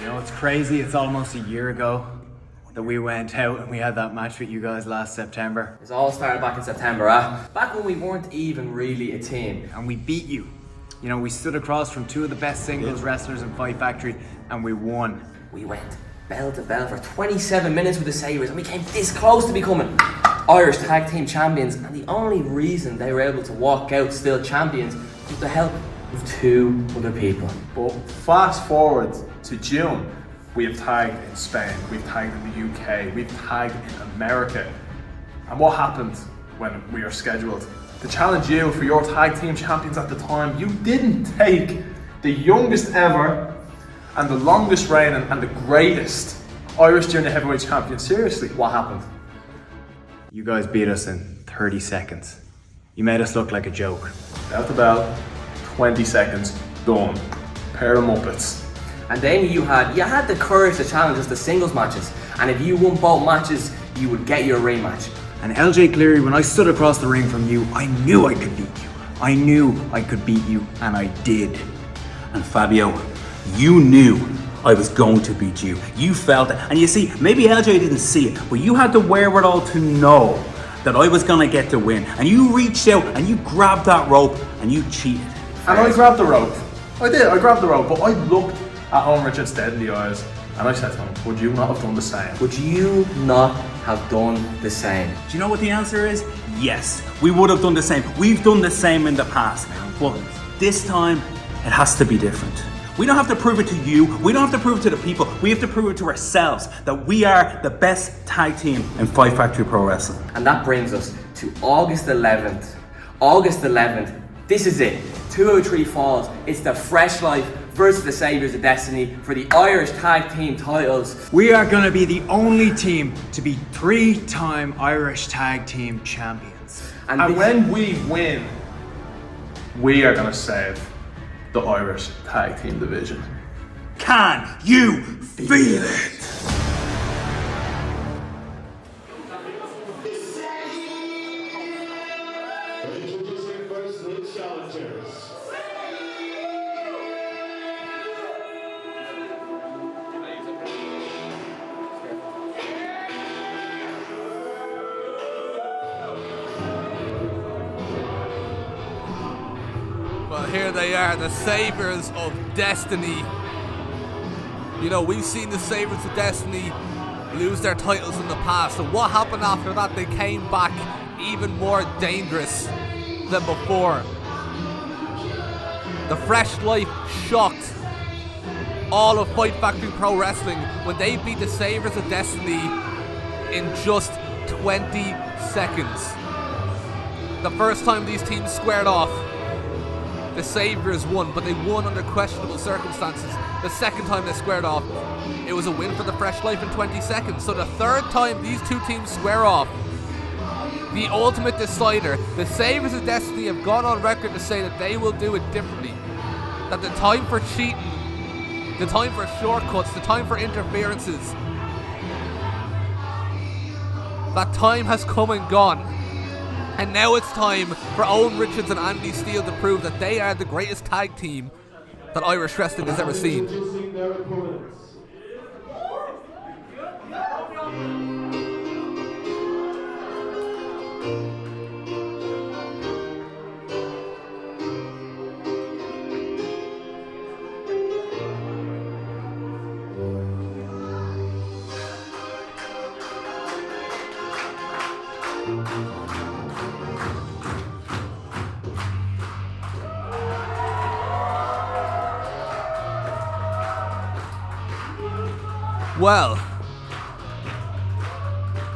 You know, it's crazy. It's almost a year ago that we went out and we had that match with you guys last September. It all started back in September, back when we weren't even really a team. And we beat you. You know, we stood across from two of the best singles wrestlers in Fight Factory and we won. We went bell to bell for 27 minutes with the Saviours and we came this close to becoming Irish Tag Team Champions, and the only reason they were able to walk out still champions was with the help of 2 other people. But fast forward to June, we have tagged in Spain, we've tagged in the UK, we've tagged in America. And what happened when we are scheduled to challenge you for your tag team champions at the time? You didn't take the youngest ever and the longest reigning and the greatest Irish Junior Heavyweight Champion seriously. What happened? You guys beat us in 30 seconds. You made us look like a joke. Bell to bell, 20 seconds, done. Pair of Muppets. And then you had the courage to challenge us to singles matches, and if you won both matches, you would get your rematch. And LJ Cleary, when I stood across the ring from you, I knew I could beat you. I knew I could beat you, and I did. And Fabio, you knew I was going to beat you. You felt it. And you see, maybe LJ didn't see it, but you had the wherewithal to know that I was going to get the win. And you reached out and you grabbed that rope and you cheated. And I grabbed the rope. I did, I grabbed the rope, but I looked at Owen Richards dead in the eyes and I said to him, would you not have done the same? Would you not have done the same? Do you know what the answer is? Yes, we would have done the same. We've done the same in the past. But this time, it has to be different. We don't have to prove it to you. We don't have to prove it to the people. We have to prove it to ourselves that we are the best tag team in Fight Factory Pro Wrestling. And that brings us to August 11th. August 11th. This is it. 203 Falls. It's the Fresh Life versus the Saviours of Destiny for the Irish Tag Team titles. We are going to be the only team to be 3-time Irish Tag Team Champions. And when we win, we are going to save the Irish Tag Team division. Can you feel it? Well, here they are, the Saviours of Destiny. You know, we've seen the Saviours of Destiny lose their titles in the past, and what happened after that? They came back even more dangerous than before. The Fresh Life shocked all of Fight Factory Pro Wrestling when they beat the Saviours of Destiny in just 20 seconds. The first time these teams squared off, the Saviours won, but they won under questionable circumstances. The second time they squared off, it was a win for the Fresh Life in 20 seconds. So the third time these two teams square off, the ultimate decider, the Saviours of Destiny have gone on record to say that they will do it differently. That the time for cheating, the time for shortcuts, the time for interferences, that time has come and gone. And now it's time for Owen Richards and Andy Steele to prove that they are the greatest tag team that Irish wrestling has ever seen. Well,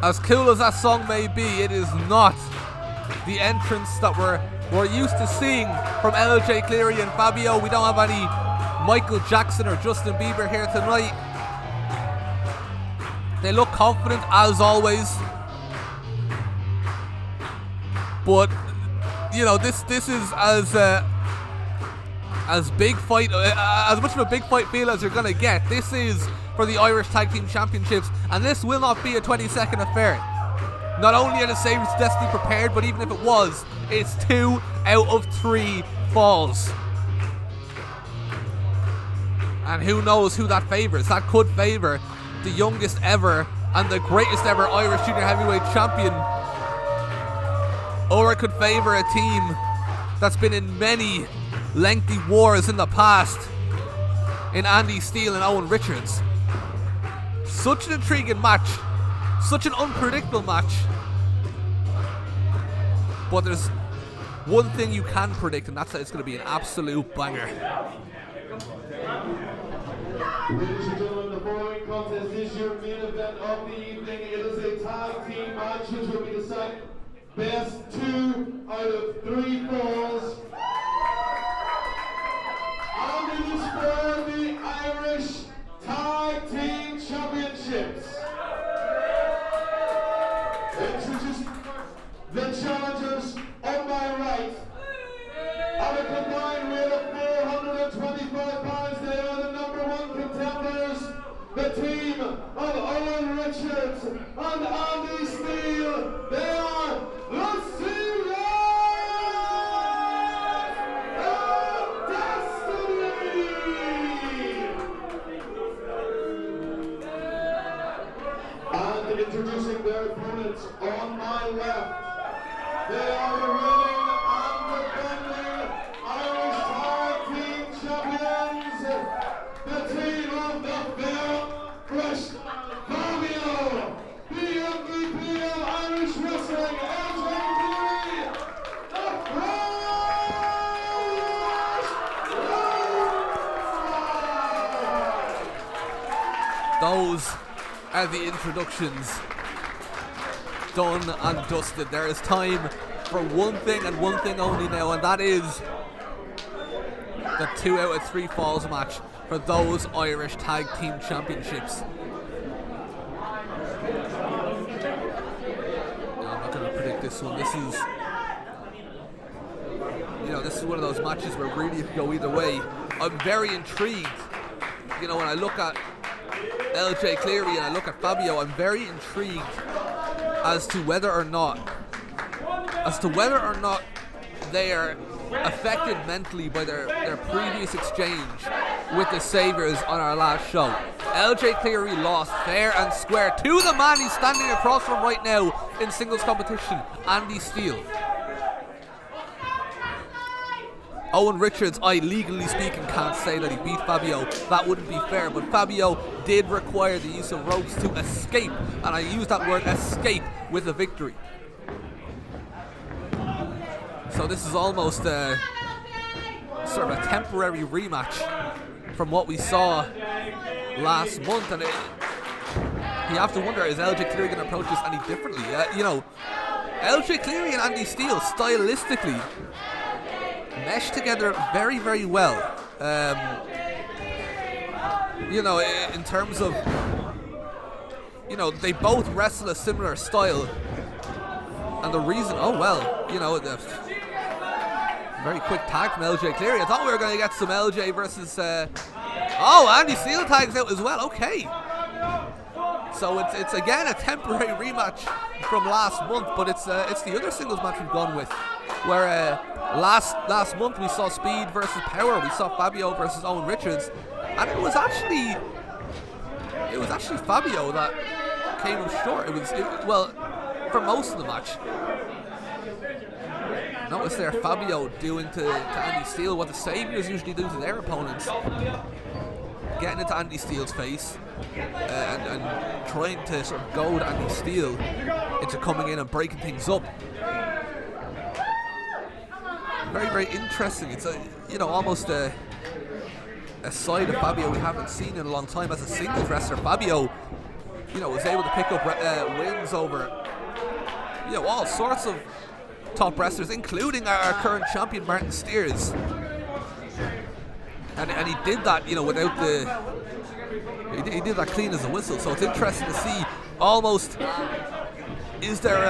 as cool as that song may be, it is not the entrance that we're used to seeing from LJ Cleary and Fabio. We don't have any Michael Jackson or Justin Bieber here tonight. They look confident as always, but you know this is as big fight, as much of a big fight feel as you're gonna get. This is for the Irish Tag Team Championships, and this will not be a 20-second affair. Not only are the Saviours of Destiny prepared, but even if it was, it's 2 out of 3 falls. And who knows who that favours? That could favour the youngest ever and the greatest ever Irish junior heavyweight champion. Or it could favour a team that's been in many lengthy wars in the past, in Andy Steele and Owen Richards. Such an intriguing match, such an unpredictable match. But there's one thing you can predict, and that's that it's going to be an absolute banger. Ladies and gentlemen, the following contest is your main event of the evening. It is a tag team match which will be decided best 2 out of 3 falls. And it is for the Irish Tag Team Championships. Introducing the challengers on my right. On a combined weight of 425 pounds, they are the #1 contenders. The team of Owen Richards and Andy Steele. They are the Saviours of Destiny. And introducing their opponents on my left. They are the reigning and defending Irish Tag Team Champions, the team of the Fair Fresh Fabio, the MVP of Irish Wrestling, LJ Cleary, the Fresh Those are the introductions done and dusted. There is time for one thing and one thing only now, and that is the 2 out of 3 falls match for those Irish Tag Team Championships. No, I'm not going to predict this one. This is one of those matches where really it could go either way. I'm very intrigued. When I look at LJ Cleary and I look at Fabio, I'm very intrigued as to whether or not they are affected mentally by their previous exchange with the Saviours on our last show. LJ Cleary lost fair and square to the man he's standing across from right now in singles competition, Andy Steele. Owen Richards, I legally speaking can't say that he beat Fabio. That wouldn't be fair, but Fabio did require the use of ropes to escape, and I use that word escape with a victory. So this is almost a sort of a temporary rematch from what we saw last month, and you have to wonder, is LJ Cleary going to approach this any differently? LJ Cleary and Andy Steele stylistically mesh together very, very well. In terms of, they both wrestle a similar style, and the reason, the very quick tag from LJ Cleary. I thought we were going to get some LJ versus, Andy Steele tags out as well. Okay. So it's again a temporary rematch from last month, but it's the other singles match we've gone with, where last month we saw Speed versus Power, we saw Fabio versus Owen Richards, and it was actually Fabio that came up short. For most of the match. Notice there Fabio doing to Andy Steele what the Saviours usually do to their opponents, getting into Andy Steele's face and trying to sort of goad Andy Steele into coming in and breaking things up. Very, very interesting. It's almost a side of Fabio we haven't seen in a long time as a singles wrestler. Fabio, was able to pick up wins over all sorts of top wrestlers, including our current champion Martin Steers, and he did that without he did that clean as a whistle. So it's interesting to see almost is there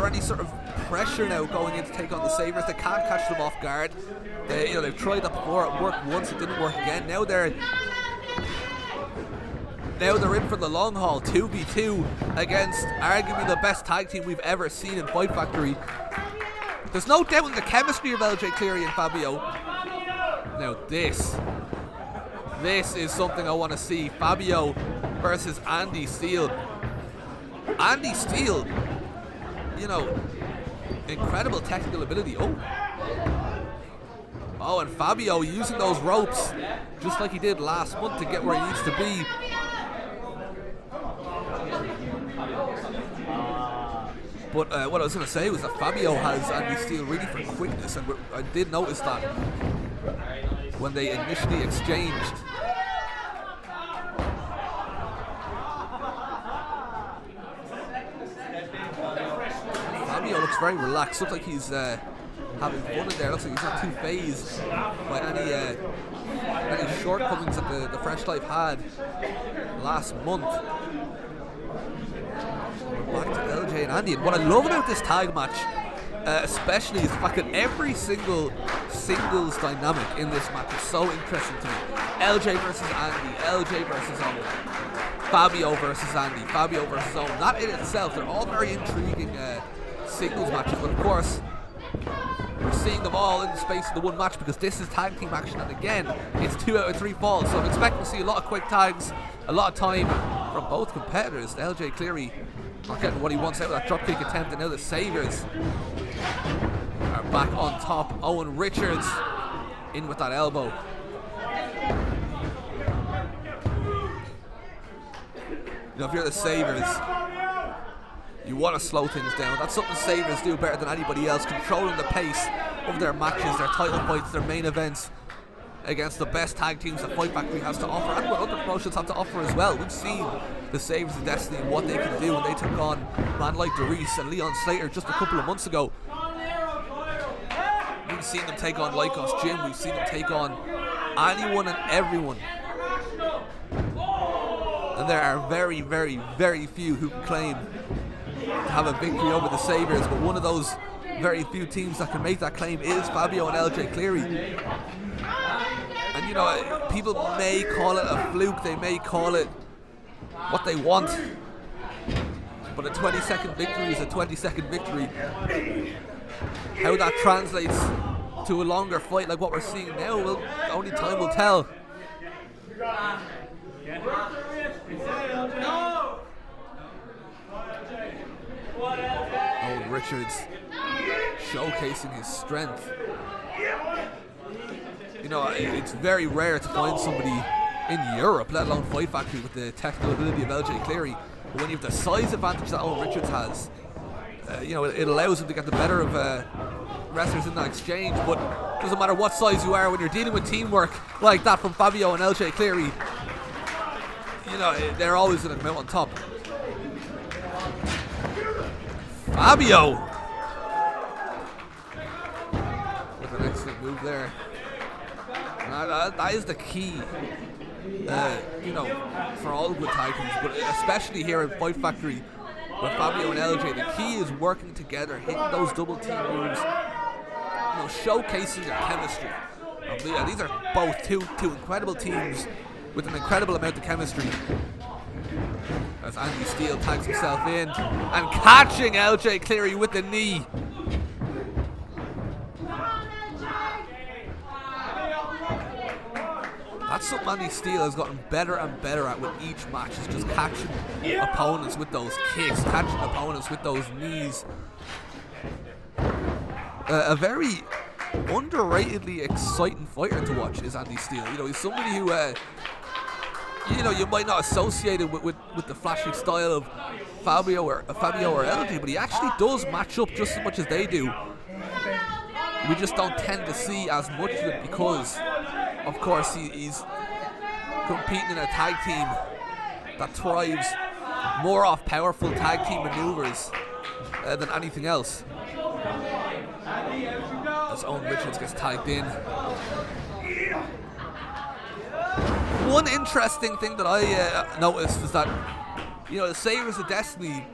any sort of pressure now going in to take on the Saviours. They can't catch them off guard. They've tried that before. It worked once, it didn't work again. Now they're in for the long haul, 2v2 against arguably the best tag team we've ever seen in Fight Factory. There's no doubt in the chemistry of LJ Cleary and Fabio. Now this This is something I want to see. Fabio versus Andy Steele. Andy Steele, you know, incredible technical ability. Oh, and Fabio using those ropes just like he did last month to get where he needs to be. But what I was going to say was that Fabio has Andy Steele really for quickness, and I did notice that when they initially exchanged. Fabio looks very relaxed, looks like he's having fun in there, looks like he's not too phased by any shortcomings that the Fresh Life had last month. Back to LJ and Andy, and what I love about this tag match especially is the fact that every single singles dynamic in this match is so interesting to me. LJ versus Andy, LJ versus Owen, Fabio versus Andy, Fabio versus Owen. That in itself, they're all very intriguing singles matches, but of course we're seeing them all in the space of the one match because this is tag team action, and again it's 2 out of 3 falls, so I'm expecting to see a lot of quick tags, a lot of time from both competitors. LJ Cleary not getting what he wants out of that dropkick attempt, and now the Saviours are back on top. Owen Richards in with that elbow. You know, if you're the Saviours, you want to slow things down. That's something Saviours do better than anybody else, controlling the pace of their matches, their title fights, their main events against the best tag teams that Fight Factory has to offer, and what other promotions have to offer as well. We've seen the Saviours of Destiny and what they can do when they took on a man like Darius and Leon Slater just a couple of months ago. We've seen them take on Lycos Jim, we've seen them take on anyone and everyone. And there are very, very, very few who can claim to have a victory over the Saviours, but one of those very few teams that can make that claim is Fabio and LJ Cleary. And you know, people may call it a fluke, they may call it what they want, but a 20-second victory is a 20-second victory. How that translates to a longer fight like what we're seeing now, well, only time will tell. Owen Richards showcasing his strength. You know, it's very rare to find somebody in Europe, let alone Fight Factory, with the technical ability of LJ Cleary. But when you have the size advantage that Owen Richards has, you know, it allows him to get the better of wrestlers in that exchange. But it doesn't matter what size you are, when you're dealing with teamwork like that from Fabio and LJ Cleary, you know, they're always going to come out on top. Fabio with an excellent move there. That is the key, you know, for all good tag teams, but especially here in Fight Factory with Fabio and LJ. The key is working together, hitting those double team moves, you know, showcasing their chemistry. These are both two incredible teams with an incredible amount of chemistry. As Andy Steele tags himself in and catching LJ Cleary with the knee. That's something Andy Steele has gotten better and better at with each match, is just catching opponents with those kicks, catching opponents with those knees. A very underratedly exciting fighter to watch is Andy Steele. You know, he's somebody who, you know, you might not associate it with the flashy style of Fabio or LJ, but he actually does match up just as much as they do. We just don't tend to see as much of it because, of course, he's competing in a tag team that thrives more off powerful tag team maneuvers than anything else. As Owen Richards gets tagged in. One interesting thing that I noticed is that, you know, the Saviours of Destiny,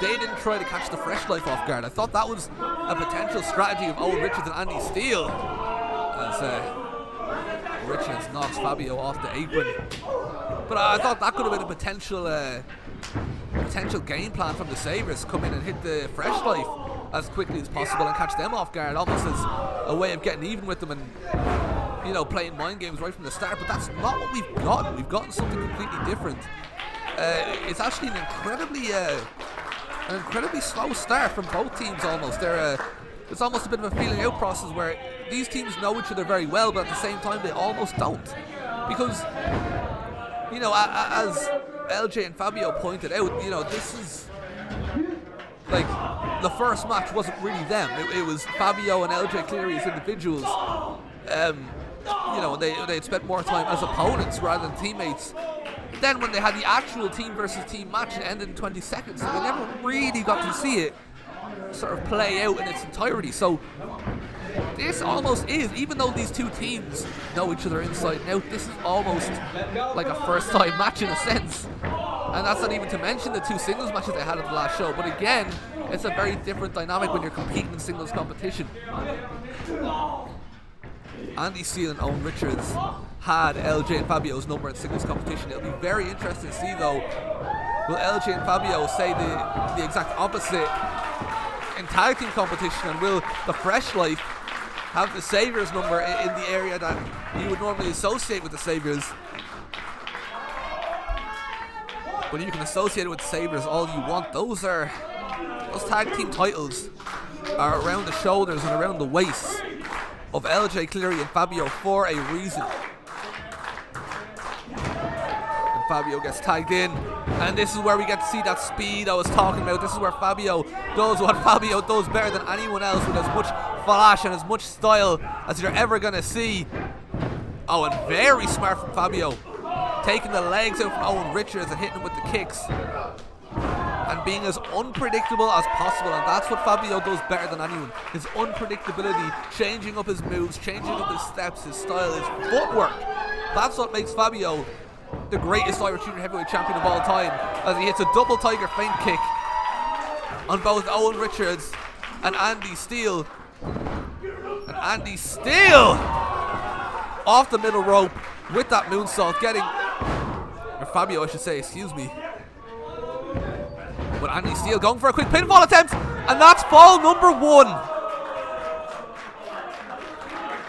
they didn't try to catch the Fresh Life off guard. I thought that was a potential strategy of Owen Richards and Andy Steele, as Richards knocks Fabio off the apron. But I thought that could have been a potential game plan from the Saviours. Come in and hit the Fresh Life as quickly as possible and catch them off guard, almost as a way of getting even with them and, playing mind games right from the start, but that's not what we've gotten. We've gotten something completely different. It's actually an incredibly slow start from both teams almost. It's almost a bit of a feeling out process where these teams know each other very well, but at the same time they almost don't. Because, as LJ and Fabio pointed out, this is like the first match wasn't really them. It was Fabio and LJ Cleary as individuals. They had spent more time as opponents rather than teammates. Then when they had the actual team versus team match, it ended in 20 seconds. So they never really got to see it sort of play out in its entirety. So this almost is, even though these two teams know each other inside and out, this is almost like a first time match in a sense. And that's not even to mention the two singles matches they had at the last show. But again, it's a very different dynamic when you're competing in singles competition. Andy Steele and Owen Richards had LJ and Fabio's number in singles competition. It'll be very interesting to see though, will LJ and Fabio say the exact opposite in tag team competition, and will the Fresh Life have the Saviours number in the area that you would normally associate with the Saviours? But you can associate it with the Saviours all you want. Those tag team titles are around the shoulders and around the waists of LJ Cleary and Fabio for a reason. And Fabio gets tagged in, and this is where we get to see that speed I was talking about. This is where Fabio does what Fabio does better than anyone else, with as much flash and as much style as you're ever going to see. Oh, and very smart from Fabio, taking the legs out from Owen Richards and hitting him with the kicks. And being as unpredictable as possible, and that's what Fabio does better than anyone. His unpredictability, changing up his moves, changing up his steps, his style, his footwork. That's what makes Fabio the greatest Irish Junior Heavyweight Champion of all time, as he hits a double tiger feint kick on both Owen Richards and Andy Steele. And Andy Steele off the middle rope with that moonsault, or Fabio I should say, excuse me. But Andy Steele going for a quick pinfall attempt, and that's fall number 1.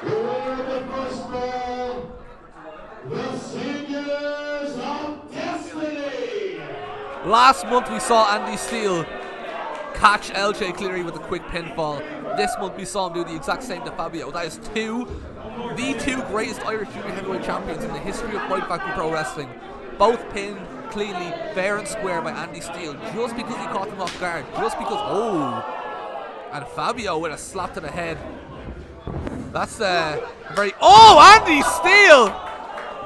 The first round, the Saviours of Destiny. Last month we saw Andy Steele catch LJ Cleary with a quick pinfall. This month we saw him do the exact same to Fabio. That is the two greatest Irish Junior Heavyweight Champions in the history of Fight Factory Pro Wrestling. Both pinned cleanly, fair and square by Andy Steele, just because he caught them off guard, just because, and Fabio with a slap to the head. That's Andy Steele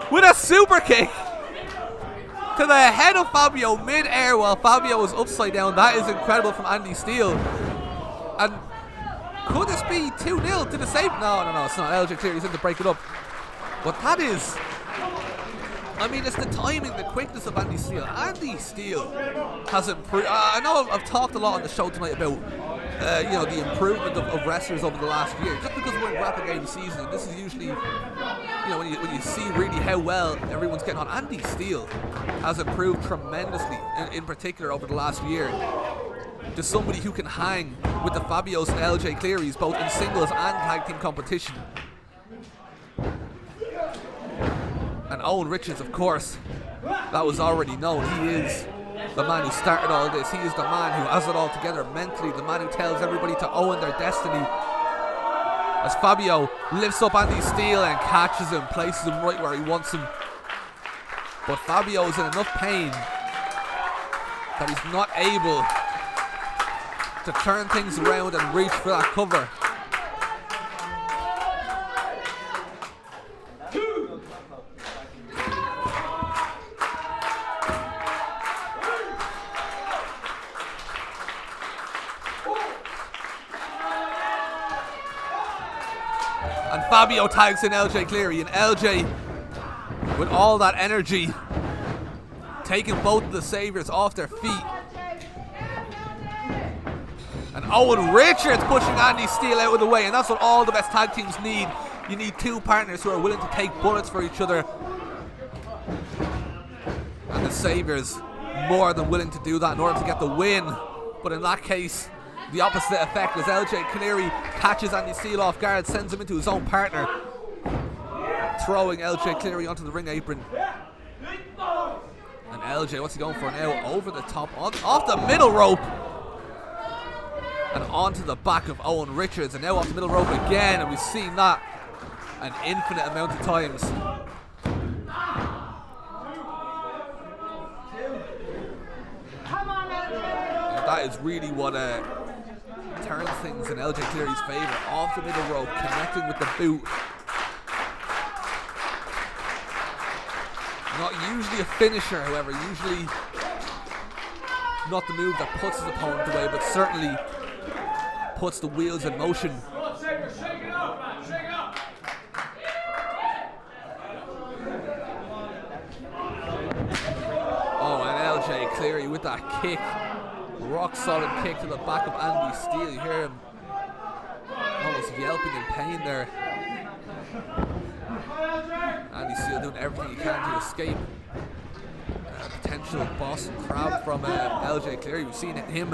with a super kick to the head of Fabio mid-air while Fabio was upside down. That is incredible from Andy Steele. And could this be 2-0 to the save? No, it's not. LJ Cleary's in to break it up. But that is, it's the timing, the quickness of Andy Steele. Andy Steele has improved. I know I've talked a lot on the show tonight about the improvement of wrestlers over the last year. Just because we're in Rapid Game season, this is usually, when you see really how well everyone's getting on. Andy Steele has improved tremendously, in particular over the last year, to somebody who can hang with the Fabios and LJ Clearys, both in singles and tag team competition. And Owen Richards, of course, that was already known. He is the man who started all this. He is the man who has it all together mentally, the man who tells everybody to own their destiny. As Fabio lifts up Andy Steele and catches him, places him right where he wants him. But Fabio is in enough pain that he's not able to turn things around and reach for that cover. And Fabio tags in LJ Cleary, and LJ, with all that energy, taking both of the Saviours off their feet. And Owen Richards pushing Andy Steele out of the way, and that's what all the best tag teams need. You need two partners who are willing to take bullets for each other. And the Saviours more than willing to do that in order to get the win. But in that case, the opposite effect, as LJ Cleary catches Andy Steele off guard, sends him into his own partner. throwing LJ Cleary onto the ring apron. And LJ, what's he going for now? Over the top, off the middle rope. And onto the back of Owen Richards. And now off the middle rope again. And we've seen that an infinite amount of times. And that is really what turns things in LJ Cleary's favour. Off the middle rope, connecting with the boot. Not usually a finisher, however, usually not the move that puts his opponent away, but certainly puts the wheels in motion. Oh, and LJ Cleary with that kick, rock solid kick to the back of Andy Steele. You hear him almost yelping in pain there. Andy Steele doing everything he can to escape potential Boston Crab from LJ Cleary. We've seen him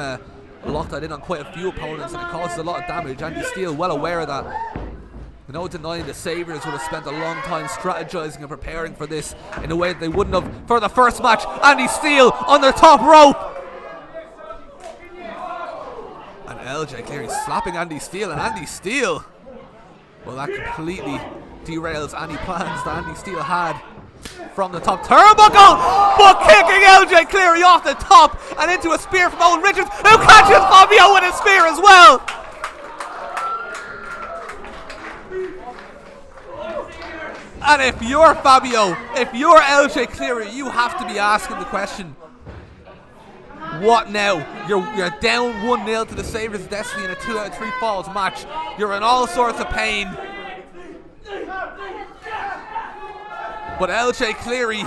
lock that in on quite a few opponents, and it causes a lot of damage. Andy Steele well aware of that. No denying the Saviours would have spent a long time strategizing and preparing for this in a way that they wouldn't have for the first match. Andy Steele on the top rope. And LJ Cleary slapping Andy Steele, and Andy Steele, well, that completely derails any plans that Andy Steele had from the top turnbuckle, but kicking LJ Cleary off the top and into a spear from Owen Richards, who catches Fabio with a spear as well. And if you're Fabio, if you're LJ Cleary, you have to be asking the question, what now? You're down 1-0 to the Saviours of Destiny in a 2 out of 3 falls match. You're in all sorts of pain. But LJ Cleary,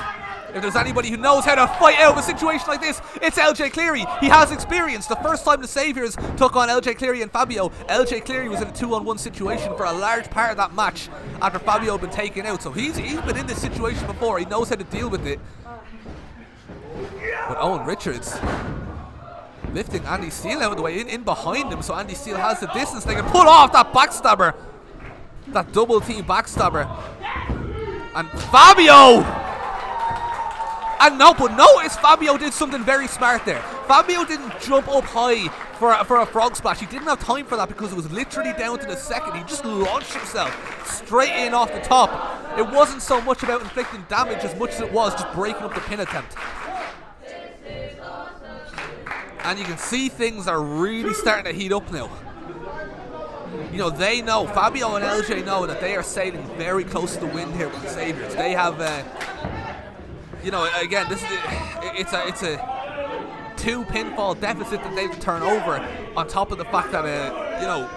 if there's anybody who knows how to fight out of a situation like this, it's LJ Cleary. He has experience. The first time the Saviours took on LJ Cleary and Fabio, LJ Cleary was in a 2-on-1 situation for a large part of that match after Fabio had been taken out. So he's been in this situation before. He knows how to deal with it. But Owen Richards lifting Andy Steele out of the way, in behind him, so Andy Steele has the distance. They can pull off that backstabber, that double team backstabber. And Fabio! And notice Fabio did something very smart there. Fabio didn't jump up high for a frog splash. He didn't have time for that because it was literally down to the second. He just launched himself straight in off the top. It wasn't so much about inflicting damage as much as it was just breaking up the pin attempt. And you can see things are really starting to heat up now. You know, they know, Fabio and LJ know that they are sailing very close to the wind here with the Saviours. They have, you know, again, this is it's a 2 pinfall deficit that they have to turn over, on top of the fact that, you know,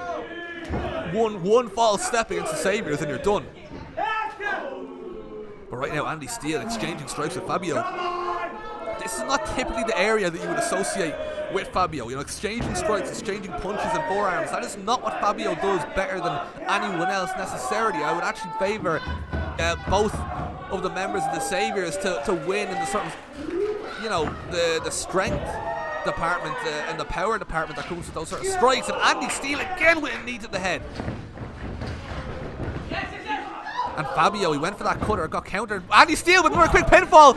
one false step against the Saviours and you're done. But right now, Andy Steele exchanging strikes with Fabio. This is not typically the area that you would associate with Fabio. You know, exchanging strikes, exchanging punches and forearms. That is not what Fabio does better than anyone else necessarily. I would actually favour both of the members of the Saviours to win in the sort of, you know, the strength department and the power department that comes with those sort of strikes. And Andy Steele again with a knee to the head. And Fabio, he went for that cutter, got countered. Andy Steele with another quick pinfall.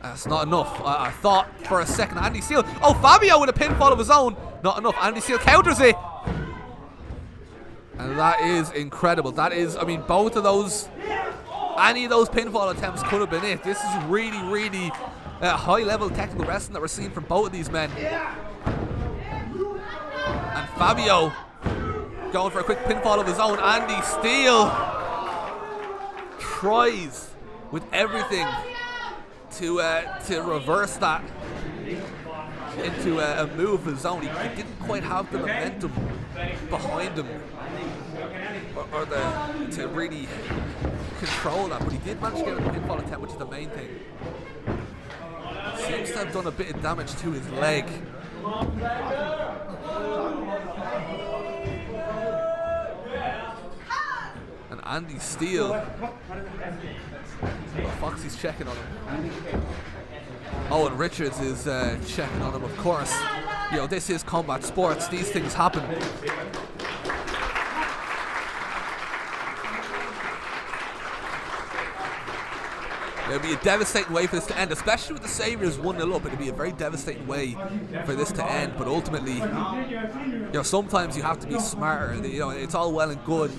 That's not enough. I thought for a second Andy Steele. Oh, Fabio with a pinfall of his own. Not enough. Andy Steele counters it. And that is incredible. That is, I mean, both of those, any of those pinfall attempts could have been it. This is really, really high level technical wrestling that we're seeing from both of these men. And Fabio going for a quick pinfall of his own. Andy Steele tries with everything to reverse that into a move of his own. He didn't quite have the momentum behind him or to really control that, but he did manage to get a pinfall attempt, which is the main thing. Seems to have done a bit of damage to his leg. And Andy Steele, Foxy's checking on him. Owen Richards is checking on him, of course. You know, this is combat sports. These things happen. It'd be a devastating way for this to end, especially with the Saviours 1-0 up. It'd be a very devastating way for this to end. But ultimately, sometimes you have to be smarter. It's all well and good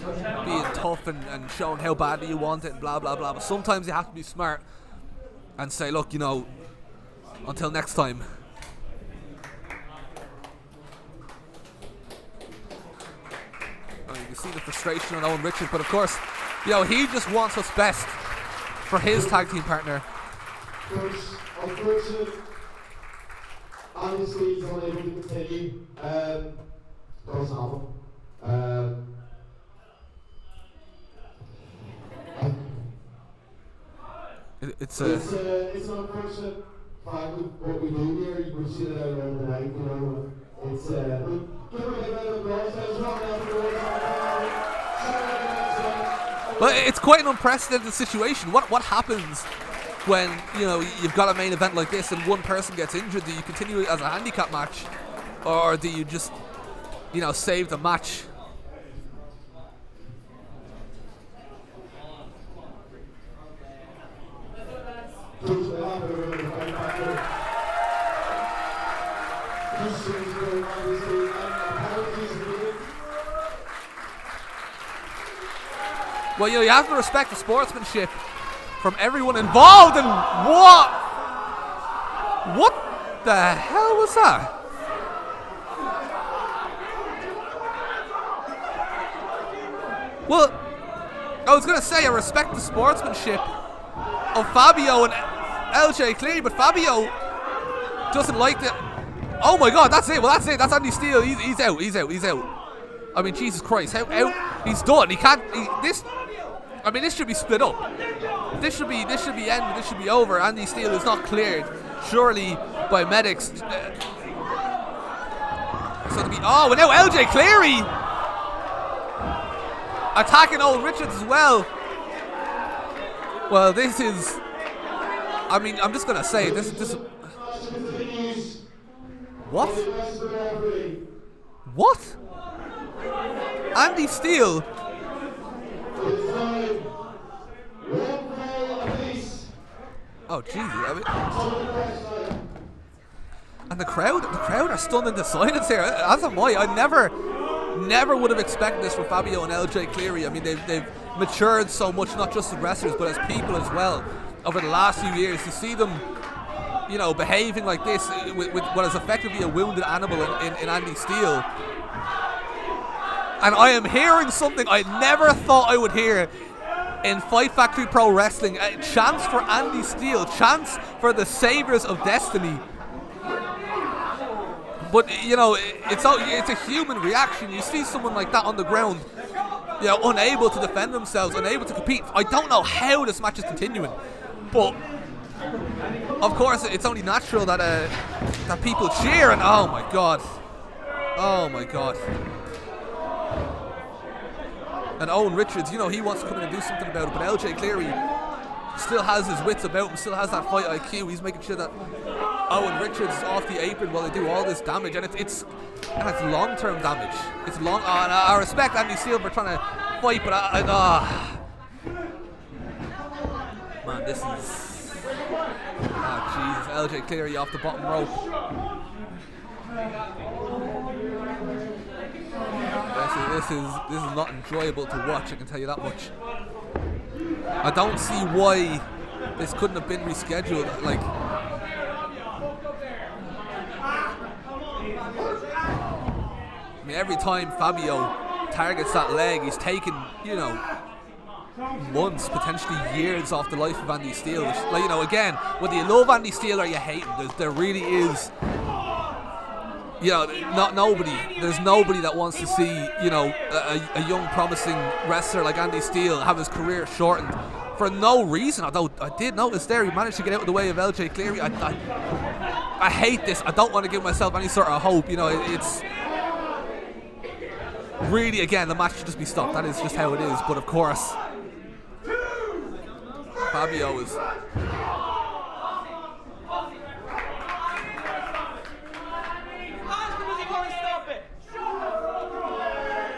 being tough and showing how badly you want it and blah blah blah. But sometimes you have to be smart and say, look, until next time. You can see the frustration on Owen Richards, but of course, he just wants what's best for his tag team partner. Unfortunately, obviously he's unable to continue. Doesn't happen. It's an unfortunate fact of what we do here. You can see that out around the night, It's give a big round of applause. But it's quite an unprecedented situation. What happens when you've got a main event like this and one person gets injured? Do you continue it as a handicap match, or do you just save the match? Well, you have to respect the sportsmanship from everyone involved. And what the hell was that? Well, I was going to say I respect the sportsmanship of Fabio and LJ Cleary, but Fabio doesn't like the... Oh my God, that's it. Well, that's it. That's Andy Steele. He's out. I mean, Jesus Christ. How he's done. He can't... this should be split up. This should be ended. This should be over. Andy Steele is not cleared, surely, by medics. And now LJ Cleary attacking Owen Richards as well. Well, this is... I'm just going to say, this... What? What? Andy Steele... Oh Jesus! And the crowd are stunned into silence here. As am I. I never would have expected this from Fabio and LJ Cleary. I mean, they've matured so much, not just as wrestlers, but as people as well, over the last few years. To see them, behaving like this with what is effectively a wounded animal in Andy Steele. And I am hearing something I never thought I would hear in Fight Factory Pro Wrestling. A chance for Andy Steele, chance for the Saviours of Destiny. But it's a human reaction. You see someone like that on the ground, unable to defend themselves, unable to compete. I don't know how this match is continuing, but of course it's only natural that people cheer. And oh my god. And Owen Richards, he wants to come in and do something about it, but LJ Cleary still has his wits about him, still has that fight IQ. He's making sure that Owen Richards is off the apron while they do all this damage, and it's long-term damage. It's long. And I respect Andy Steele for trying to fight, but man, this is Jesus. LJ Cleary off the bottom rope. This is not enjoyable to watch, I can tell you that much. I don't see why this couldn't have been rescheduled. I mean, every time Fabio targets that leg, he's taken, months, potentially years off the life of Andy Steele. Which, again, whether you love Andy Steele or you hate him, there really is... there's nobody that wants to see, a young promising wrestler like Andy Steele have his career shortened for no reason. Although I did notice there he managed to get out of the way of LJ Cleary. I hate this. I don't want to give myself any sort of hope. It's really, again, the match should just be stopped. That is just how it is. But of course, Fabio is...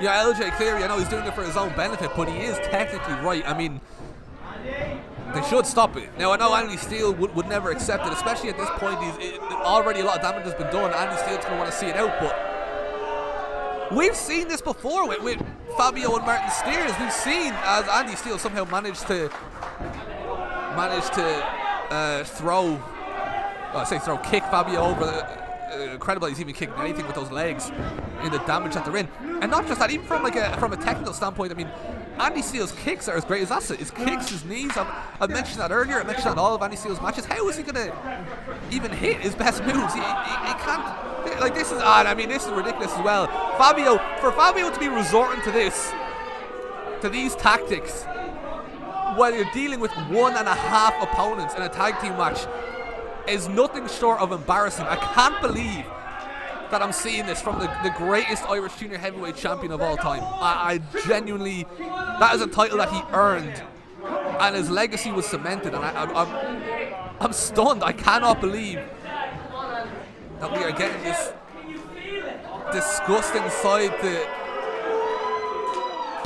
LJ Cleary, I know he's doing it for his own benefit, but he is technically right. I mean, They should stop it. Now, I know Andy Steele would never accept it, especially at this point. Already a lot of damage has been done. Andy Steele's going to want to see it out, but we've seen this before with Fabio and Martin Steers. We've seen as Andy Steele somehow managed to kick Fabio over. Incredible he's even kicking anything with those legs in the damage that they're in. And not just that, even from a technical standpoint, I mean, Andy Steele's kicks are as great as that's it. His kicks, his knees, I've mentioned that earlier, I mentioned that in all of Andy Steele's matches. How is he going to even hit his best moves? He can't, like this is odd, I mean this is ridiculous as well. For Fabio to be resorting to these tactics while you're dealing with 1.5 opponents in a tag team match is nothing short of embarrassing. I can't believe that I'm seeing this from the greatest Irish junior heavyweight champion of all time. I genuinely, that is a title that he earned and his legacy was cemented, and I'm stunned. I cannot believe that we are getting this disgusting side to,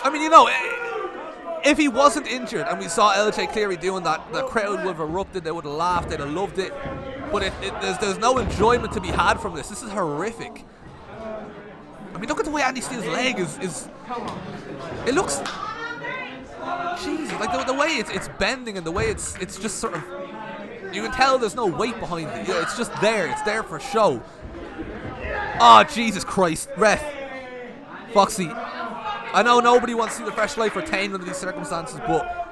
I mean, you know, if he wasn't injured and we saw LJ Cleary doing that, the crowd would have erupted, they would have laughed, they'd have loved it. But there's no enjoyment to be had from this. This is horrific. I mean, look at the way Andy Steele's leg is it looks, Jesus, like the way it's bending and the way it's just sort of, you can tell there's no weight behind it. You know, it's just there. It's there for show. Oh, Jesus Christ. Ref. Foxy. I know nobody wants to see the fresh life retained under these circumstances, but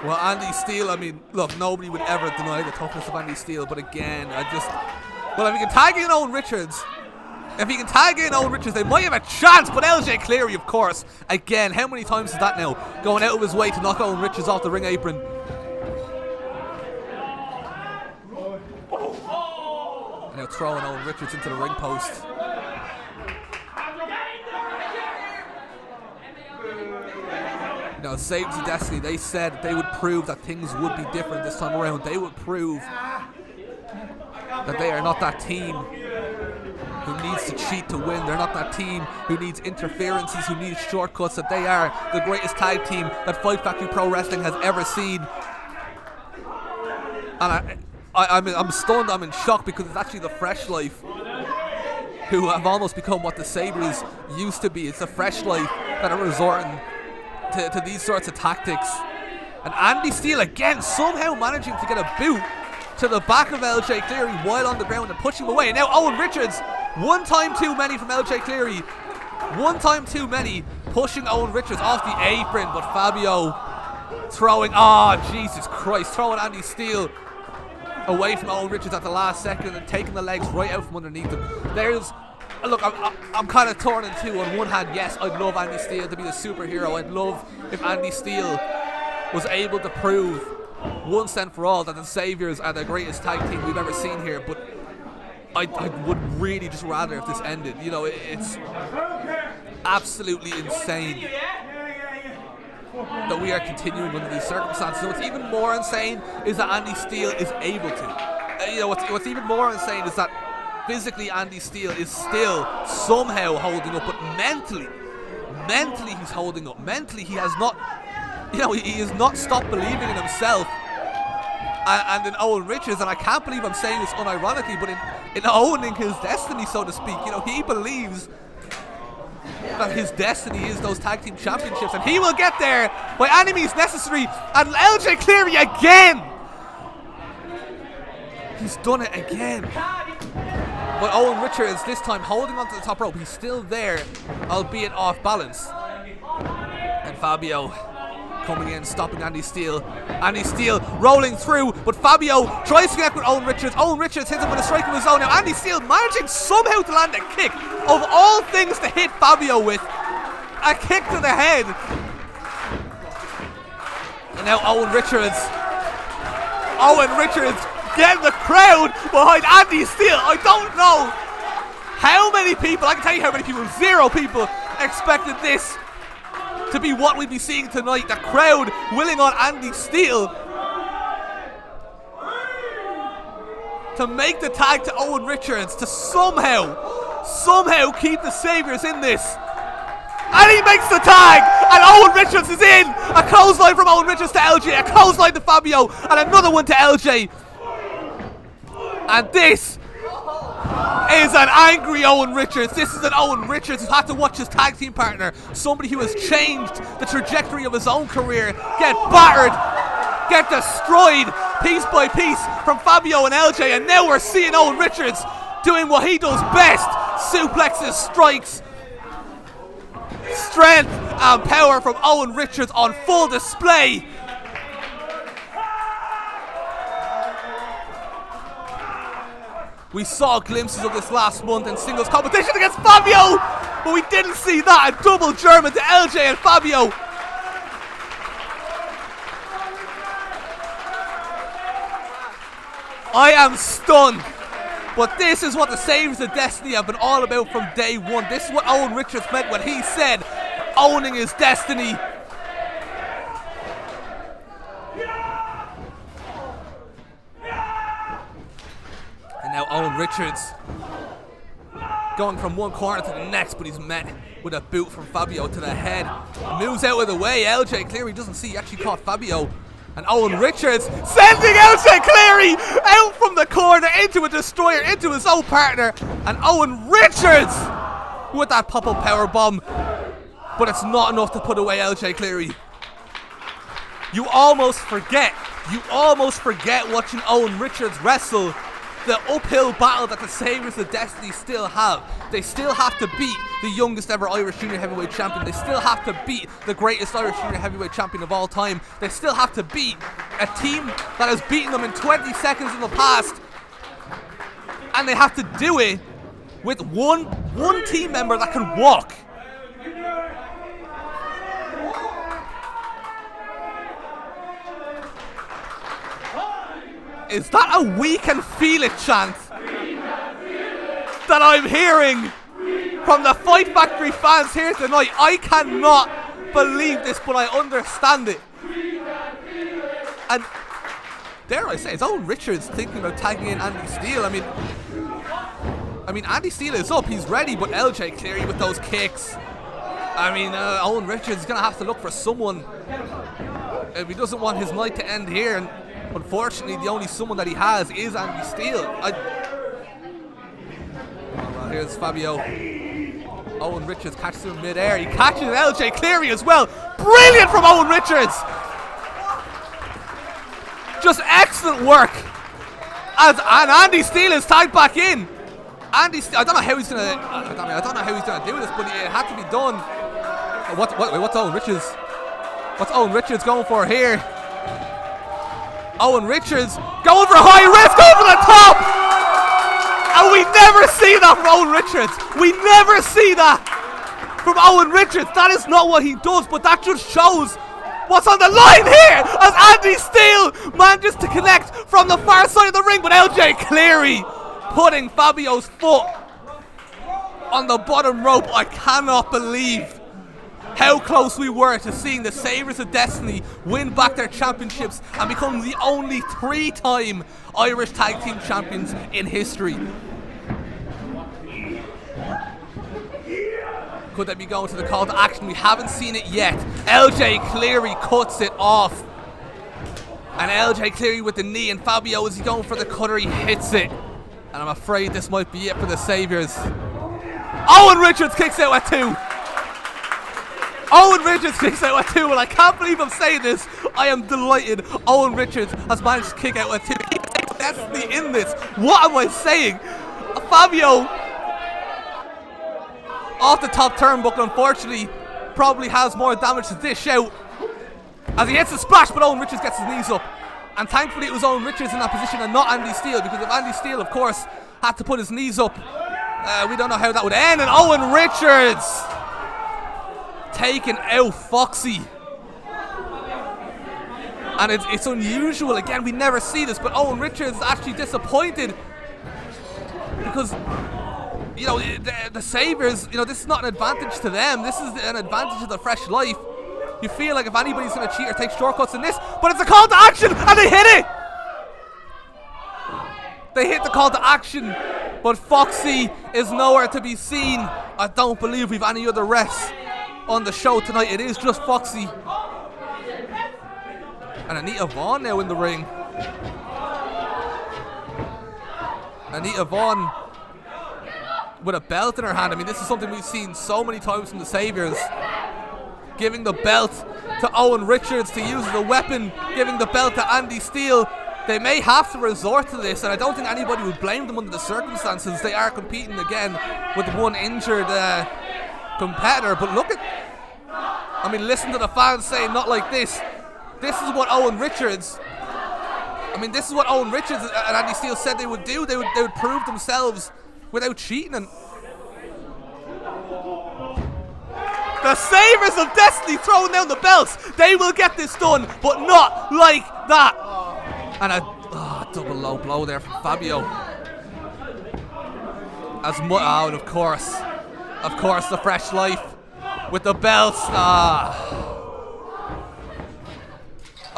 well, Andy Steele, I mean, look, nobody would ever deny the toughness of Andy Steele, but again, if he can tag in Owen Richards, they might have a chance, but LJ Cleary, of course, again, how many times is that now? Going out of his way to knock Owen Richards off the ring apron. Now throwing Owen Richards into the ring post. Now, Saviours of Destiny, they said they would prove that things would be different this time around. They would prove that they are not that team who needs to cheat to win. They're not that team who needs interferences, who needs shortcuts. That they are the greatest tag team that Fight Factory Pro Wrestling has ever seen. And I'm stunned, I'm in shock, because it's actually the Fresh Life who have almost become what the Saviours used to be. It's the Fresh Life that are resorting to these sorts of tactics. And Andy Steele again somehow managing to get a boot to the back of LJ Cleary while on the ground and pushing him away. And now Owen Richards, one time too many from LJ Cleary, one time too many, pushing Owen Richards off the apron, but Fabio throwing, Jesus Christ, throwing Andy Steele away from Owen Richards at the last second and taking the legs right out from underneath him. Look, I'm kind of torn in two. On one hand, yes, I'd love Andy Steele to be the superhero. I'd love if Andy Steele was able to prove once and for all that the Saviours are the greatest tag team we've ever seen here, but I would really just rather if this ended. You know, it's absolutely insane that we are continuing under these circumstances. So what's even more insane is that Andy Steele is able to. What's even more insane is that physically Andy Steele is still somehow holding up, but mentally he's holding up. Mentally he has not, he has not stopped believing in himself and in Owen Richards, and I can't believe I'm saying this unironically, but in owning his destiny, so to speak. He believes that his destiny is those tag team championships, and he will get there by any means necessary. And LJ Cleary again, he's done it again. But Owen Richards this time holding onto the top rope. He's still there, albeit off balance. And Fabio coming in, stopping Andy Steele. Andy Steele rolling through, but Fabio tries to connect with Owen Richards. Owen Richards hits him with a strike of his own. Now Andy Steele managing somehow to land a kick, of all things to hit Fabio with. A kick to the head. And now Owen Richards getting the crowd behind Andy Steele. I don't know how many people, I can tell you how many people, 0 people expected this to be what we'd be seeing tonight. The crowd willing on Andy Steele to make the tag to Owen Richards, to somehow somehow keep the Saviours in this. And he makes the tag, and Owen Richards is in. A clothesline from Owen Richards to LJ, a clothesline to Fabio, and another one to LJ. And this is an angry Owen Richards. This is an Owen Richards who's had to watch his tag team partner, somebody who has changed the trajectory of his own career, get battered, get destroyed piece by piece from Fabio and LJ, and now we're seeing Owen Richards doing what he does best: suplexes, strikes. Strength and power from Owen Richards on full display. We saw glimpses of this last month in singles competition against Fabio, but we didn't see that. A double German to LJ and Fabio. I am stunned. But this is what the Saviours of Destiny have been all about from day one. This is what Owen Richards meant when he said, owning his destiny. And now Owen Richards going from one corner to the next, but he's met with a boot from Fabio to the head. Moves out of the way. LJ Cleary doesn't see, he actually caught Fabio. And Owen Richards sending LJ Cleary out from the corner into a destroyer, into his own partner. And Owen Richards with that pop-up power bomb. But it's not enough to put away LJ Cleary. You almost forget watching Owen Richards wrestle the uphill battle that the Saviours of Destiny still have. They still have to beat the youngest ever Irish junior heavyweight champion. They still have to beat the greatest Irish junior heavyweight champion of all time. They still have to beat a team that has beaten them in 20 seconds in the past. And they have to do it with one team member that can walk. Is that a "we can feel it" chant that I'm hearing from the Fight Factory fans here tonight? I cannot believe this, but I understand it. And dare I say, is Owen Richards thinking about tagging in Andy Steele? I mean, Andy Steele is up, he's ready, but LJ Cleary with those kicks. I mean, Owen Richards is going to have to look for someone if he doesn't want his night to end here. And unfortunately, the only someone that he has is Andy Steele. Well, here's Fabio. Owen Richards catches him in mid-air. He catches LJ Cleary as well. Brilliant from Owen Richards. Just excellent work. And Andy Steele is tagged back in. I don't know how he's gonna. I don't know how he's gonna do this, but it had to be done. What's Owen Richards? What's Owen Richards going for here? Owen Richards going for a high risk over the top! And we never see that from Owen Richards. We never see that from Owen Richards. That is not what he does, but that just shows what's on the line here as Andy Steele manages to connect from the far side of the ring, but LJ Cleary putting Fabio's foot on the bottom rope. I cannot believe how close we were to seeing the Saviours of Destiny win back their championships and become the only 3-time Irish Tag Team Champions in history. Could they be going to the call to action? We haven't seen it yet. LJ Cleary cuts it off. And LJ Cleary with the knee, and Fabio, is he going for the cutter? He hits it. And I'm afraid this might be it for the Saviours. Owen Richards kicks out at 2. Owen Richards kicks out at 2, and I can't believe I'm saying this. I am delighted. Owen Richards has managed to kick out at 2. He's Destiny in this. What am I saying? Fabio off the top turnbuckle, unfortunately, probably has more damage to dish out as he hits the splash, but Owen Richards gets his knees up. And thankfully it was Owen Richards in that position and not Andy Steele, because if Andy Steele, of course, had to put his knees up, we don't know how that would end. And Owen Richards taking out Foxy. And it's unusual, again, we never see this, but Owen Richards is actually disappointed because, you know, the Saviours, you know, this is not an advantage to them. This is an advantage of the fresh life. You feel like if anybody's going to cheat or take shortcuts in this, but it's a call to action, and they hit it! They hit the call to action, but Foxy is nowhere to be seen. I don't believe we've any other refs on the show tonight. It is just Foxy. And Anita Vaughn now in the ring. Anita Vaughn with a belt in her hand. I mean, this is something we've seen so many times from the Saviours. Giving the belt to Owen Richards to use as a weapon, giving the belt to Andy Steele. They may have to resort to this, and I don't think anybody would blame them under the circumstances. They are competing again with one injured competitor, but look at, I mean, listen to the fans saying not like this. This is what Owen Richards, this is what Owen Richards and Andy Steele said they would do. They would prove themselves without cheating. And the Saviours of Destiny throwing down the belts. They will get this done, but not like that. And a double low blow there from Fabio. And of course, the Fresh Life with the belts.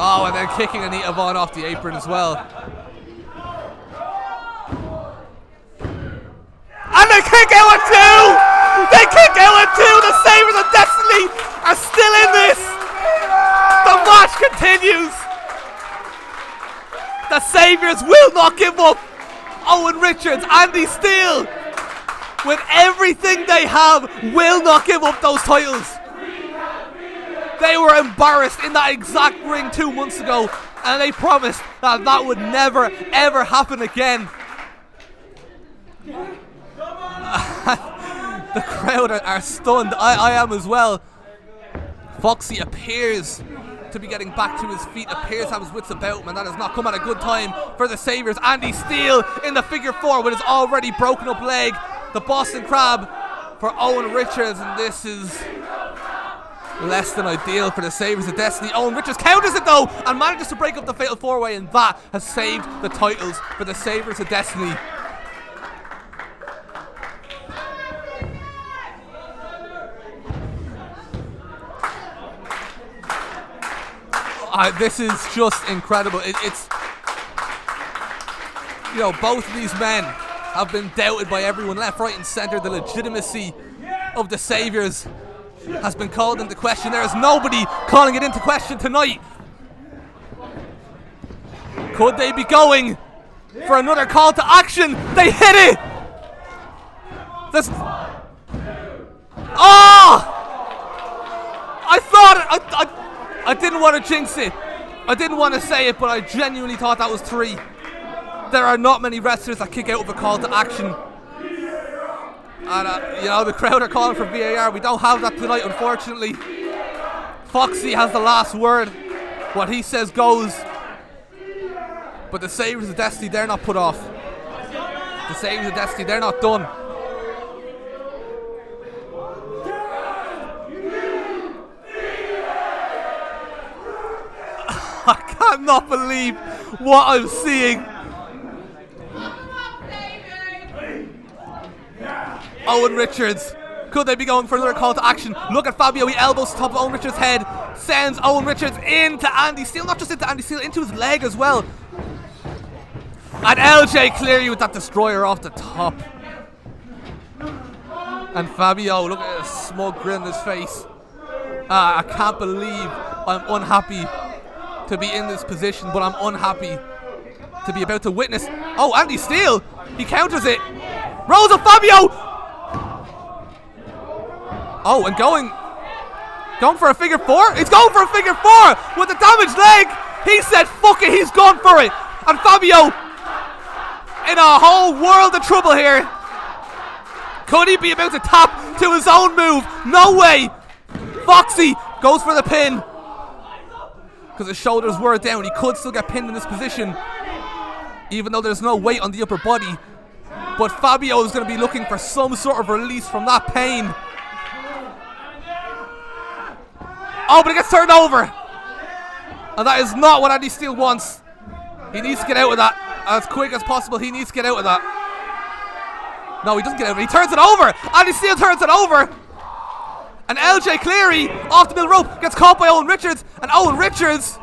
Oh, and then kicking Anita Vaughn off the apron as well. And they kick out at two! They kick out at two! The Saviours of Destiny are still in this! The match continues! The Saviours will not give up! Owen Richards, Andy Steele, with everything they have, will not give up those titles. They were embarrassed in that exact ring 2 months ago, and they promised that that would never, ever happen again. The crowd are stunned. I am as well. Foxy appears to be getting back to his feet, appears to have his wits about him, and that has not come at a good time for the Saviours. Andy Steele in the figure four with his already broken up leg. The Boston Crab for Owen Richards, and this is less than ideal for the Saviours of Destiny. Owen Richards counters it though and manages to break up the fatal four-way, and that has saved the titles for the Saviours of Destiny. This is just incredible. It's both of these men have been doubted by everyone left, right and centre. The legitimacy of the Saviours has been called into question. There is nobody calling it into question tonight. Could they be going for another call to action? They hit it! I didn't want to jinx it. I didn't want to say it, but I genuinely thought that was 3. There are not many wrestlers that kick out of a call to action. And, the crowd are calling for VAR. We don't have that tonight, unfortunately. Foxy has the last word. What he says goes. But the Saviours of Destiny, they're not put off. The Saviours of Destiny, they're not done. I cannot believe what I'm seeing. Owen Richards. Could they be going for another call to action? Look at Fabio. He elbows the top of Owen Richards' head. Sends Owen Richards into Andy Steele. Not just into Andy Steele, into his leg as well. And LJ Cleary with that destroyer off the top. And Fabio, look at a smug grin on his face. I can't believe I'm unhappy to be in this position, but I'm unhappy to be about to witness. Oh, Andy Steele. He counters it. Rolls of Fabio. Oh, and going for a figure four? He's going for a figure four with a damaged leg. He said, fuck it, he's gone for it. And Fabio in a whole world of trouble here. Could he be about to tap to his own move? No way. Foxy goes for the pin. Because his shoulders were down. He could still get pinned in this position, even though there's no weight on the upper body. But Fabio is going to be looking for some sort of release from that pain. Oh, but it gets turned over. And that is not what Andy Steele wants. He needs to get out of that as quick as possible. He needs to get out of that. No, he doesn't get out of it. He turns it over. Andy Steele turns it over. And LJ Cleary off the middle rope gets caught by Owen Richards. And Owen Richards,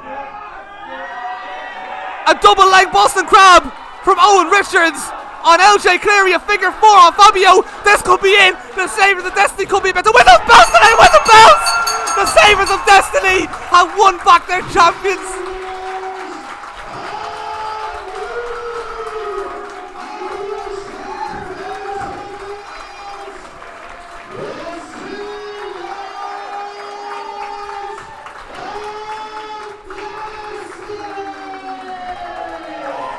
a double leg Boston Crab from Owen Richards on LJ Cleary, a figure 4 on Fabio. This could be in. The Saviours of Destiny could be about to win the belts today. Win the belts. The Saviours of Destiny have won back their champions.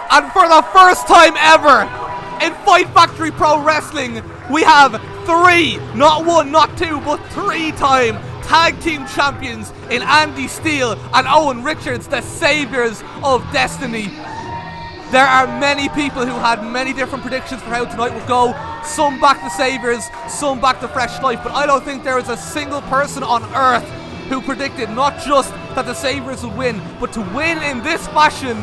And for the first time ever in Fight Factory Pro Wrestling, we have 3, not 1, not 2, but 3-time tag team champions in Andy Steele and Owen Richards, the Saviours of Destiny. There are many people who had many different predictions for how tonight would go. Some back the Saviours, some back the Fresh Life, but I don't think there is a single person on earth who predicted not just that the Saviours would win, but to win in this fashion,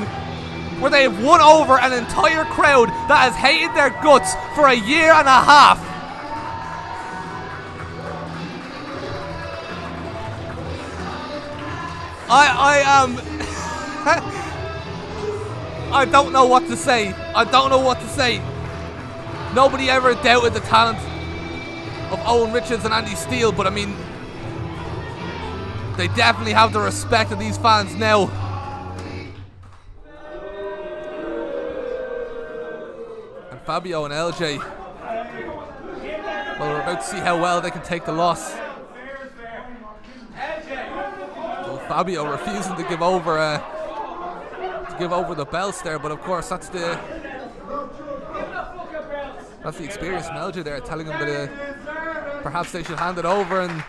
where they have won over an entire crowd that has hated their guts for a year and a half. I am... I don't know what to say. I don't know what to say. Nobody ever doubted the talent of Owen Richards and Andy Steele, but I mean, they definitely have the respect of these fans now. And Fabio and LJ, well, we're about to see how well they can take the loss. Well, Fabio refusing to give over the belts there, but of course that's the experience from LJ there, telling them that perhaps they should hand it over and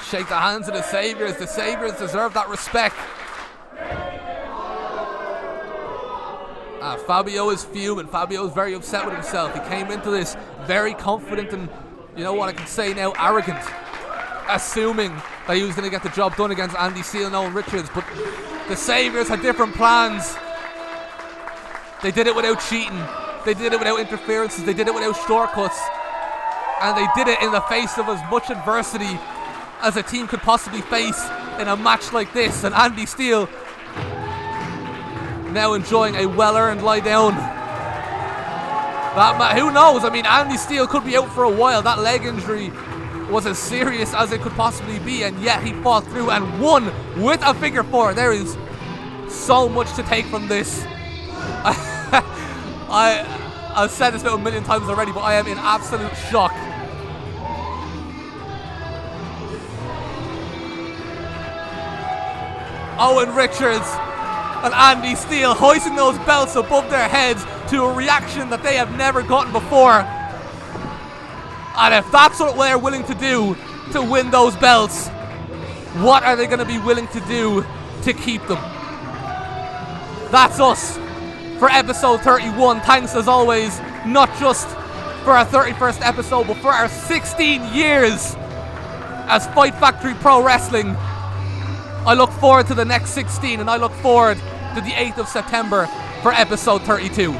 shake the hands of the Saviours. The Saviours deserve that respect. Fabio is fuming. Fabio is very upset with himself. He came into this very confident and, you know what I can say now, arrogant, assuming that he was going to get the job done against Andy Steele and Owen Richards, but the Saviours had different plans. They did it without cheating. They did it without interferences. They did it without shortcuts. And they did it in the face of as much adversity as a team could possibly face in a match like this. And Andy Steele now enjoying a well-earned lie down. Who knows? I mean, Andy Steele could be out for a while. That leg injury was as serious as it could possibly be, and yet he fought through and won with a figure 4. There is so much to take from this. I've said this about a million times already, but I am in absolute shock. Owen Richards and Andy Steele hoisting those belts above their heads to a reaction that they have never gotten before. And if that's what they're willing to do to win those belts, what are they going to be willing to do to keep them? That's us for episode 31. Thanks as always, not just for our 31st episode, but for our 16 years as Fight Factory Pro Wrestling. I look forward to the next 16, and I look forward to the 8th of September for episode 32.